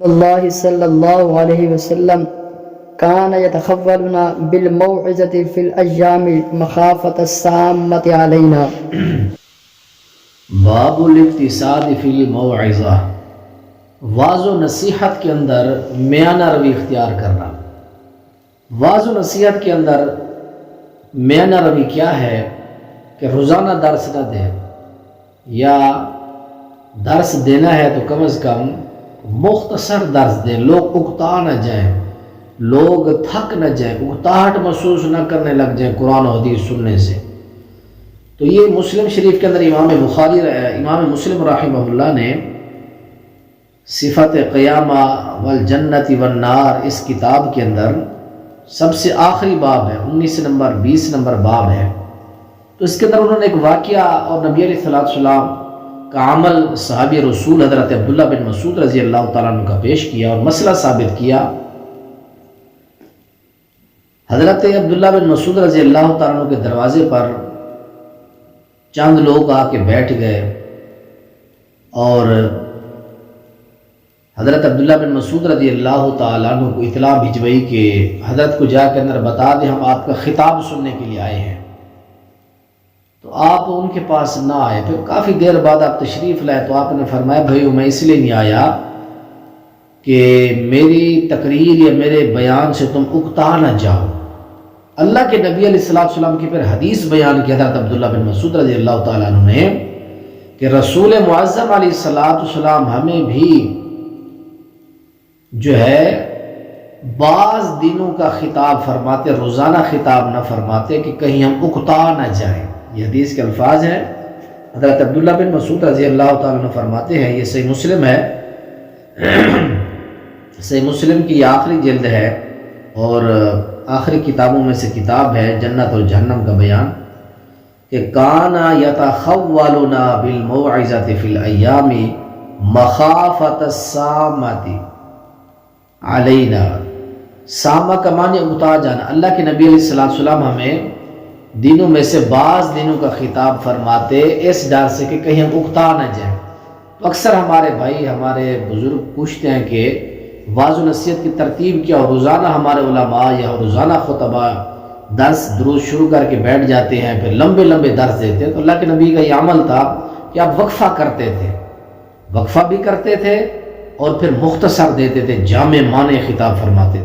اللہ صلی اللہ علیہ وسلم کان یتخولنا بالموعظۃ فی الایام مخافۃ السامۃ علینا۔ باب الاقتصاد فی الموعظہ، واعظ و نصیحت کے اندر میانہ روی اختیار کرنا۔ واعظ و نصیحت کے اندر میانہ روی کیا ہے کہ روزانہ درس نہ دے، یا درس دینا ہے تو کم از کم مختصر درس دیں، لوگ اکتا نہ جائیں، لوگ تھک نہ جائیں، اکتاہٹ محسوس نہ کرنے لگ جائیں قرآن و حدیث سننے سے۔ تو یہ مسلم شریف کے اندر امام مسلم رحمہ اللہ نے صفت قیامہ والجنت والنار اس کتاب کے اندر سب سے آخری باب ہے، 19 نمبر 20 نمبر باب ہے۔ تو اس کے اندر انہوں نے ایک واقعہ اور نبی علیہ السلام کا عمل صحابی رسول حضرت عبداللہ بن مسعود رضی اللہ تعالیٰ عنہ کا پیش کیا اور مسئلہ ثابت کیا۔ حضرت عبداللہ بن مسعود رضی اللہ تعالیٰ عنہ کے دروازے پر چند لوگ آ کے بیٹھ گئے اور حضرت عبداللہ بن مسعود رضی اللہ تعالیٰ عنہ کو اطلاع بھجوائی کہ حضرت کو جا کے اندر بتا دیں ہم آپ کا خطاب سننے کے لیے آئے ہیں۔ تو آپ ان کے پاس نہ آئے، پھر کافی دیر بعد آپ تشریف لائے تو آپ نے فرمایا بھائیو میں اس لیے نہیں آیا کہ میری تقریر یا میرے بیان سے تم اکتا نہ جاؤ۔ اللہ کے نبی علیہ السلام کی پھر حدیث بیان کی حضرت عبداللہ بن مسعود رضی اللہ تعالیٰ عنہ نے کہ رسول معظم علیہ السلام ہمیں بھی جو ہے بعض دنوں کا خطاب فرماتے، روزانہ خطاب نہ فرماتے کہ کہیں ہم اکتا نہ جائیں۔ یہ حدیث کے الفاظ ہیں، حضرت عبداللہ بن مسعود رضی اللہ تعالیٰ عنہ فرماتے ہیں، یہ صحیح مسلم ہے، صحیح مسلم کی یہ آخری جلد ہے اور آخری کتابوں میں سے کتاب ہے جنت اور جہنم کا بیان، کہ کانا یتخولنا بالموعظۃ فی الایام مخافۃ السامۃ علینا۔ سامہ کا معنی اکتا جانا۔ اللہ کے نبی علیہ السلام ہمیں دنوں میں سے بعض دنوں کا خطاب فرماتے اس ڈر سے کہ کہیں ہم اکتا نہ جائیں۔ تو اکثر ہمارے بھائی ہمارے بزرگ پوچھتے ہیں کہ واعظ و نصیحت کی ترتیب کیا، اور روزانہ ہمارے علماء یا روزانہ خطبہ درس دروس شروع کر کے بیٹھ جاتے ہیں، پھر لمبے لمبے درس دیتے ہیں۔ تو اللہ کے نبی کا یہ عمل تھا کہ آپ وقفہ کرتے تھے، وقفہ بھی کرتے تھے اور پھر مختصر دیتے تھے، جامع معنی خطاب فرماتے تھے۔